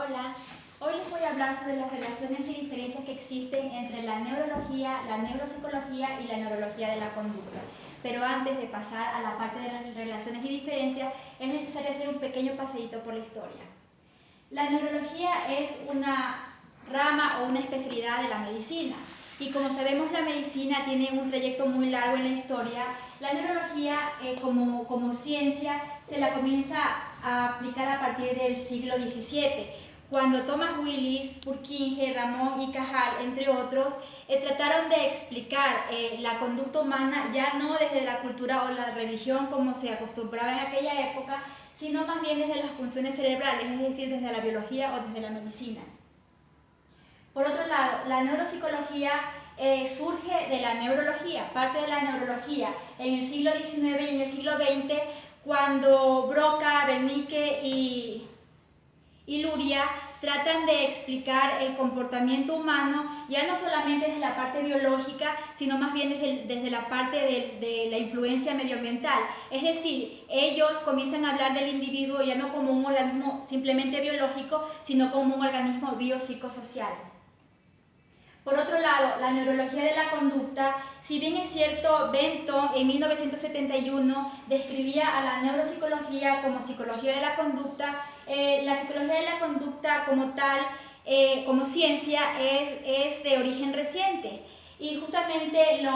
Hola, hoy les voy a hablar sobre las relaciones y diferencias que existen entre la neurología, la neuropsicología y la neurología de la conducta. Pero antes de pasar a la parte de las relaciones y diferencias, es necesario hacer un pequeño paseíto por la historia. La neurología es una rama o una especialidad de la medicina. Y como sabemos, la medicina tiene un trayecto muy largo en la historia. La neurología, como ciencia, se la comienza a aplicar a partir del siglo XVII, cuando Thomas Willis, Purkinje, Ramón y Cajal, entre otros, trataron de explicar la conducta humana ya no desde la cultura o la religión como se acostumbraba en aquella época, sino más bien desde las funciones cerebrales, es decir, desde la biología o desde la medicina. Por otro lado, la neuropsicología surge de la neurología, parte de la neurología en el siglo XIX y en el siglo XX, cuando Broca, Wernicke y Luria tratan de explicar el comportamiento humano ya no solamente desde la parte biológica, sino más bien desde la parte de la influencia medioambiental. Es decir, ellos comienzan a hablar del individuo ya no como un organismo simplemente biológico, sino como un organismo biopsicosocial. Por otro lado, la neurología de la conducta, si bien es cierto, Benton en 1971 describía a la neuropsicología como psicología de la conducta, la psicología de la conducta como tal, como ciencia, es de origen reciente y justamente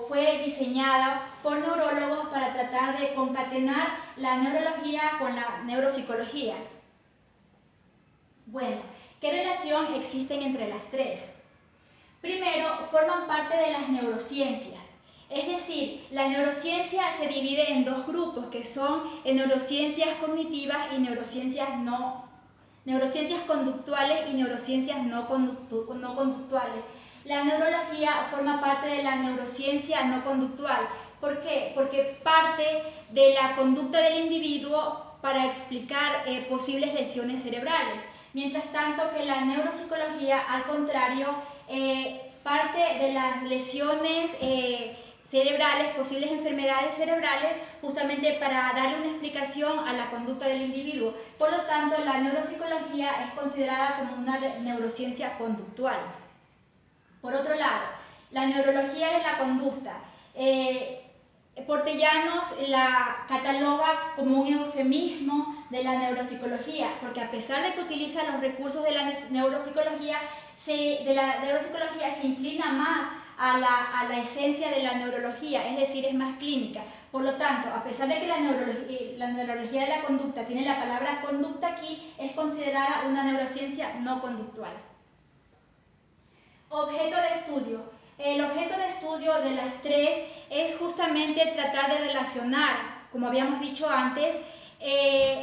fue diseñada por neurólogos para tratar de concatenar la neurología con la neuropsicología. Bueno, ¿qué relación existen entre las tres? Primero, forman parte de las neurociencias. Es decir, la neurociencia se divide en dos grupos, que son neurociencias cognitivas y neurociencias conductuales y neurociencias no conductuales. La neurología forma parte de la neurociencia no conductual. ¿Por qué? Porque parte de la conducta del individuo para explicar posibles lesiones cerebrales. Mientras tanto que la neuropsicología, al contrario, parte de las lesiones cerebrales, posibles enfermedades cerebrales, justamente para darle una explicación a la conducta del individuo. Por lo tanto, la neuropsicología es considerada como una neurociencia conductual. Por otro lado, la neurología de la conducta. Portellanos la cataloga como un eufemismo de la neuropsicología, porque a pesar de que utiliza los recursos de la neuropsicología, se inclina más a la esencia de la neurología, es decir, es más clínica. Por lo tanto, a pesar de que la neurología de la conducta tiene la palabra conducta aquí, es considerada una neurociencia no conductual. Objeto de estudio. El objeto de estudio de las tres es justamente tratar de relacionar, como habíamos dicho antes,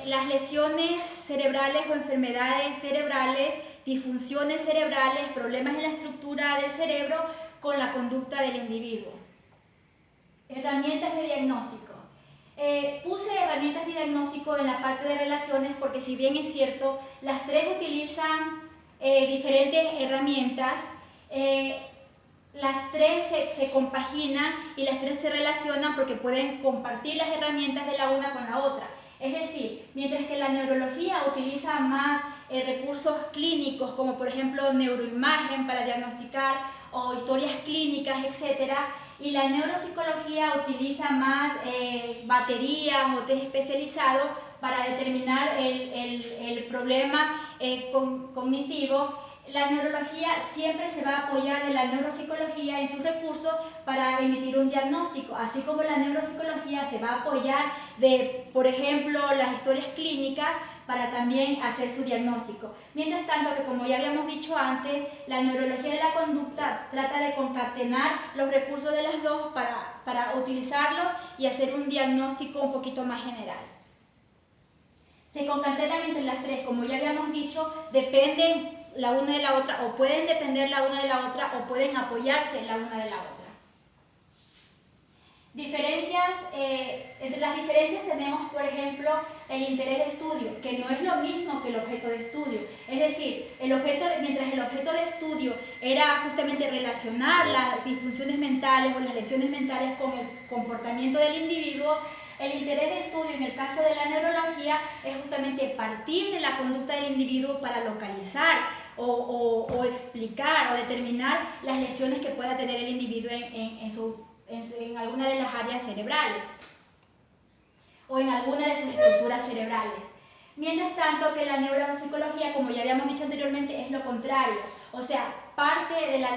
las lesiones cerebrales o enfermedades cerebrales, disfunciones cerebrales, problemas en la estructura del cerebro con la conducta del individuo. Herramientas de diagnóstico. Puse herramientas de diagnóstico en la parte de relaciones porque si bien es cierto, las tres utilizan diferentes herramientas, las tres se compaginan y las tres se relacionan porque pueden compartir las herramientas de la una con la otra. Es decir, mientras que la neurología utiliza más recursos clínicos como por ejemplo neuroimagen para diagnosticar o historias clínicas, etc., y la neuropsicología utiliza más baterías o test especializados para determinar el problema cognitivo. La neurología siempre se va a apoyar en la neuropsicología en sus recursos para emitir un diagnóstico, así como la neuropsicología se va a apoyar de, por ejemplo, las historias clínicas para también hacer su diagnóstico. Mientras tanto, que como ya habíamos dicho antes, la neurología de la conducta trata de concatenar los recursos de las dos para utilizarlos y hacer un diagnóstico un poquito más general. Se concatenan entre las tres, como ya habíamos dicho, dependen la una de la otra, o pueden depender la una de la otra, o pueden apoyarse la una de la otra. Diferencias, entre las diferencias tenemos, por ejemplo, el interés de estudio, que no es lo mismo que el objeto de estudio. Es decir, mientras el objeto de estudio era justamente relacionar las disfunciones mentales o las lesiones mentales con el comportamiento del individuo, El interés de estudio en el caso de la neurología es justamente partir de la conducta del individuo para localizar o explicar o determinar las lesiones que pueda tener el individuo en alguna de las áreas cerebrales o en alguna de sus estructuras cerebrales. Mientras tanto que la neuropsicología, como ya habíamos dicho anteriormente, es lo contrario, o sea, parte de la